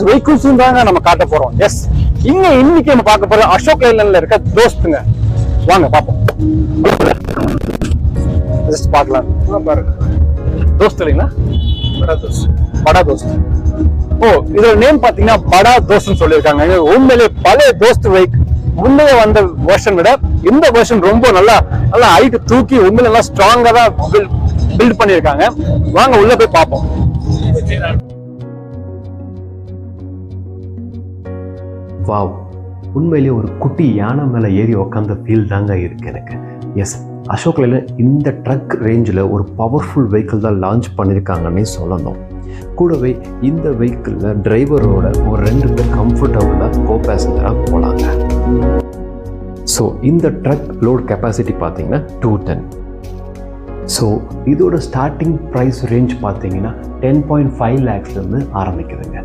Vehicles தாங்க நம்ம காட்ட போறோம். எஸ், இங்க இன்னைக்கு நம்ம பார்க்க போறோம் அசோக் லேலண்ட்ல இருக்க தோஸ்துங்க. வாங்க பாப்போம். ஜஸ்ட் பார்க்கலாம். பாருங்க, தோஸ்த் இல்லைங்களா? படா தோஸ்த். ஓ, இதோட நேம் பாத்தீங்கன்னா படா தோஸ்ட்னு சொல்லியிருக்காங்க. உண்மையிலே பழைய தோஸ்த் வெஹிக்கிள் முன்னையே வந்த வெர்ஷன் விட இந்த வெர்ஷன் ரொம்ப நல்லா ஹைட் தூக்கி உண்மையில நல்லா ஸ்ட்ராங்கா தான் பில்ட் பண்ணியிருக்காங்க. வாங்க உள்ள போய் பார்ப்போம். வாவ், உண்மையிலேயே ஒரு குட்டி யானை மேலே ஏறி உக்காந்த ஃபீல் தாங்க இருக்குது எனக்கு. எஸ், அசோக் லேலண்ட் இந்த ட்ரக் ரேஞ்சில் ஒரு பவர்ஃபுல் வெஹிக்கிள் தான் லான்ச் பண்ணியிருக்காங்கன்னே சொல்லணும். கூடவே இந்த வெஹிக்கிளில் டிரைவரோட ஒரு 2 பேர் கம்ஃபர்டபுளாக கோ பேசஞ்சராக போகலாங்க. ஸோ இந்த ட்ரக் லோட் கெப்பாசிட்டி பார்த்தீங்கன்னா 210. ஸோ இதோட ஸ்டார்டிங் ப்ரைஸ் ரேஞ்ச் பார்த்தீங்கன்னா 10.5 lakhsலேருந்து ஆரம்பிக்குதுங்க.